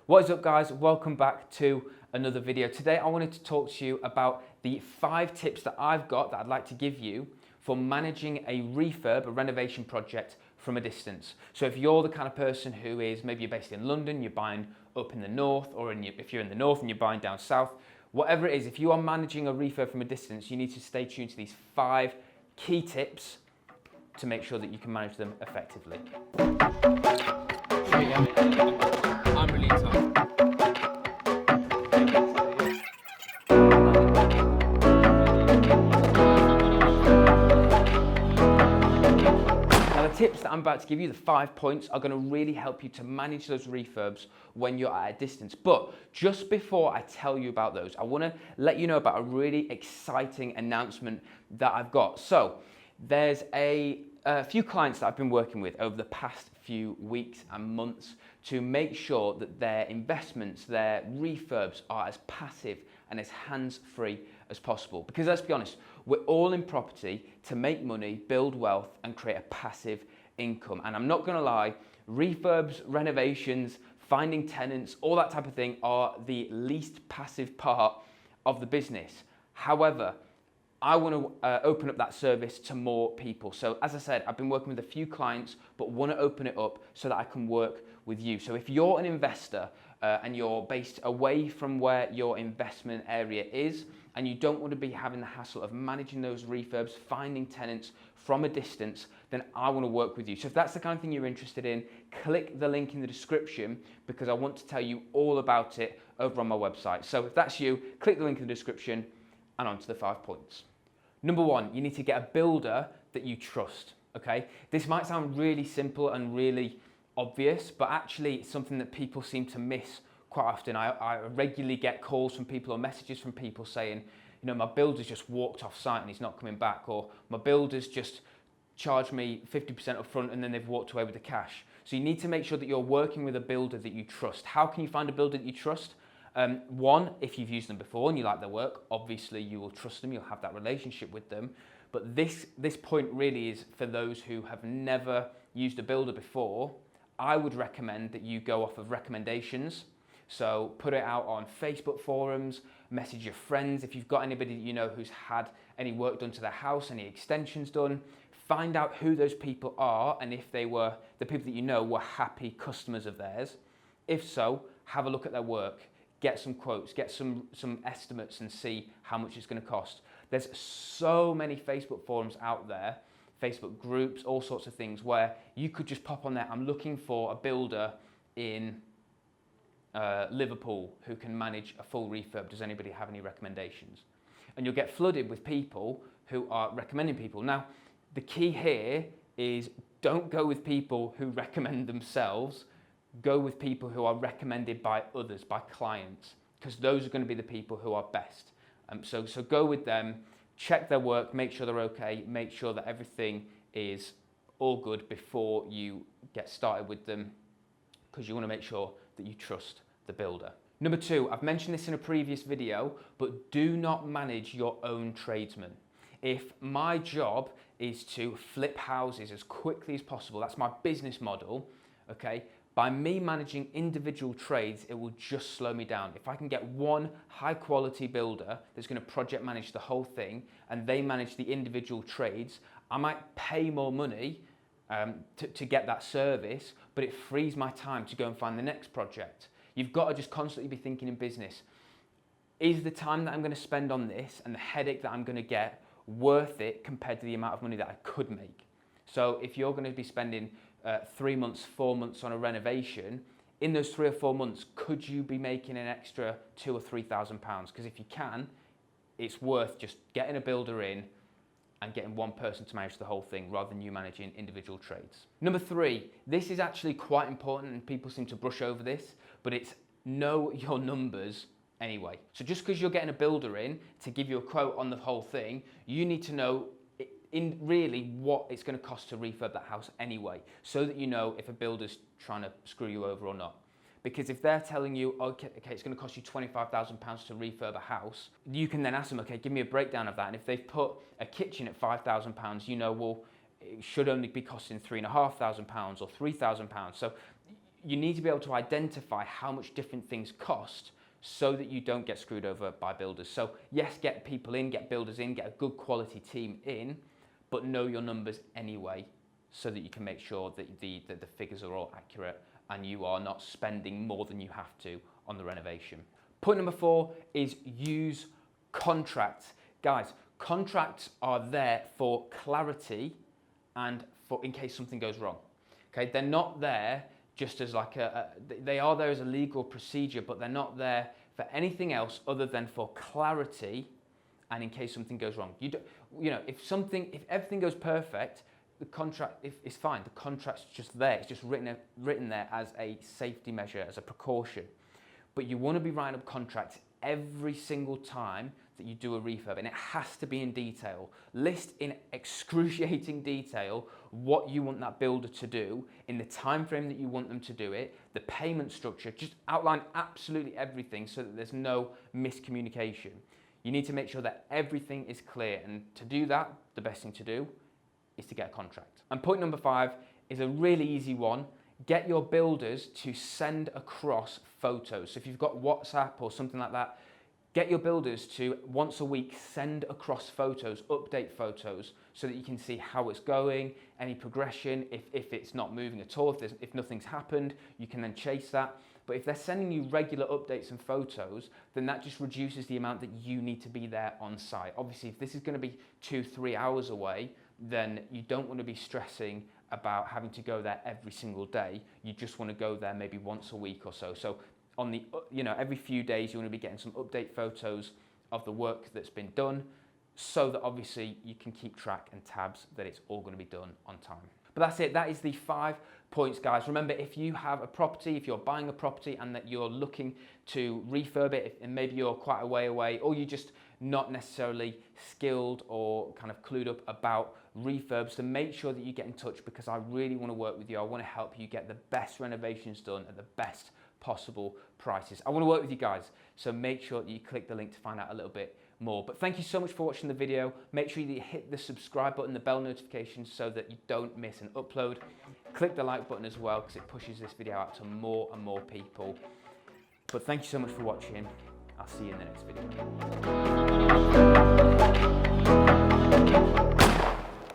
What is up, guys? Welcome back to another video. Today I wanted to talk to you about the 5 tips that I've got that I'd like to give you for managing a refurb, a renovation project from a distance. So if you're the kind of person who is, maybe you're based in London, you're buying up in the north, or if you're in the north and you're buying down south, whatever it is, if you are managing a refurb from a distance, you need to stay tuned to these 5 key tips to make sure that you can manage them effectively. I'm really tough. Now the tips that I'm about to give you, the 5 points, are going to really help you to manage those refurbs when you're at a distance. But just before I tell you about those, I want to let you know about a really exciting announcement that I've got. So there's a few clients that I've been working with over the past few weeks and months to make sure that their investments, their refurbs, are as passive and as hands-free as possible. Because let's be honest, we're all in property to make money, build wealth, and create a passive income. And I'm not gonna lie, refurbs, renovations, finding tenants, all that type of thing are the least passive part of the business. However, I want to open up that service to more people. So as I said, I've been working with a few clients, but want to open it up so that I can work with you. So if you're an investor and you're based away from where your investment area is, and you don't want to be having the hassle of managing those refurbs, finding tenants from a distance, then I want to work with you. So if that's the kind of thing you're interested in, click the link in the description, because I want to tell you all about it over on my website. So if that's you, click the link in the description and on to the 5 points. Number 1, you need to get a builder that you trust, okay? This might sound really simple and really obvious, but actually it's something that people seem to miss quite often. I regularly get calls from people or messages from people saying, you know, my builder's just walked off site and he's not coming back, or my builder's just charged me 50% up front and then they've walked away with the cash. So you need to make sure that you're working with a builder that you trust. How can you find a builder that you trust? 1, if you've used them before and you like their work, obviously you will trust them, you'll have that relationship with them. But this point really is for those who have never used a builder before. I would recommend that you go off of recommendations. So put it out on Facebook forums, message your friends. If you've got anybody that you know who's had any work done to their house, any extensions done, find out who those people are and if they were, the people that you know were happy customers of theirs. If so, have a look at their work. Get some quotes, get some estimates and see how much it's going to cost. There's so many Facebook forums out there, Facebook groups, all sorts of things where you could just pop on there, I'm looking for a builder in Liverpool who can manage a full refurb. Does anybody have any recommendations? And you'll get flooded with people who are recommending people. Now, the key here is don't go with people who recommend themselves. Go with people who are recommended by others, by clients, because those are going to be the people who are best. So go with them, check their work, make sure they're okay, make sure that everything is all good before you get started with them, because you want to make sure that you trust the builder. Number 2, I've mentioned this in a previous video, but do not manage your own tradesmen. If my job is to flip houses as quickly as possible, that's my business model, okay? By me managing individual trades, it will just slow me down. If I can get one high quality builder that's going to project manage the whole thing and they manage the individual trades, I might pay more money to get that service, but it frees my time to go and find the next project. You've got to just constantly be thinking in business, is the time that I'm going to spend on this and the headache that I'm going to get worth it compared to the amount of money that I could make? So if you're going to be spending 3 months, 4 months on a renovation, in those 3 or 4 months, could you be making an extra £2,000 or £3,000? Because if you can, it's worth just getting a builder in and getting one person to manage the whole thing rather than you managing individual trades. Number 3, this is actually quite important and people seem to brush over this, but it's know your numbers anyway. So just because you're getting a builder in to give you a quote on the whole thing, you need to know in really what it's going to cost to refurb that house anyway, so that you know if a builder's trying to screw you over or not. Because if they're telling you, okay, it's going to cost you £25,000 to refurb a house, you can then ask them, okay, give me a breakdown of that. And if they've put a kitchen at £5,000, you know, well, it should only be costing £3,500 or £3,000. So you need to be able to identify how much different things cost so that you don't get screwed over by builders. So yes, get people in, get builders in, get a good quality team in, but know your numbers anyway so that you can make sure that the figures are all accurate and you are not spending more than you have to on the renovation. Point number 4 is use contracts. Guys, contracts are there for clarity and for in case something goes wrong. Okay, they're not there just as like they are there as a legal procedure, but they're not there for anything else other than for clarity and in case something goes wrong. You know, if everything goes perfect, the contract is fine. The contract's just there. It's just written there as a safety measure, as a precaution. But you want to be writing up contracts every single time that you do a refurb, and it has to be in detail. List in excruciating detail what you want that builder to do in the time frame that you want them to do it, the payment structure. Just outline absolutely everything so that there's no miscommunication. You need to make sure that everything is clear, and to do that, the best thing to do is to get a contract. And point number 5 is a really easy one. Get your builders to send across photos. So if you've got WhatsApp or something like that, get your builders to once a week send across photos, update photos, so that you can see how it's going, any progression, if it's not moving at all, if nothing's happened, you can then chase that. But if they're sending you regular updates and photos, then that just reduces the amount that you need to be there on site. Obviously, if this is going to be 2-3 hours away, then you don't want to be stressing about having to go there every single day. You just want to go there maybe once a week or so. So on the, every few days you want to be getting some update photos of the work that's been done, so that obviously you can keep track and tabs that it's all going to be done on time. But that's it. That is the 5 points, guys. Remember, if you have a property, if you're buying a property and that you're looking to refurb it, and maybe you're quite a way away, or you're just not necessarily skilled or kind of clued up about refurbs, then make sure that you get in touch, because I really want to work with you. I want to help you get the best renovations done at the best possible prices. I want to work with you guys, so make sure that you click the link to find out a little bit more. But thank you so much for watching the video. Make sure you hit the subscribe button, the bell notifications, so that you don't miss an upload. Click the like button as well, because it pushes this video out to more and more people. But thank you so much for watching. I'll see you in the next video.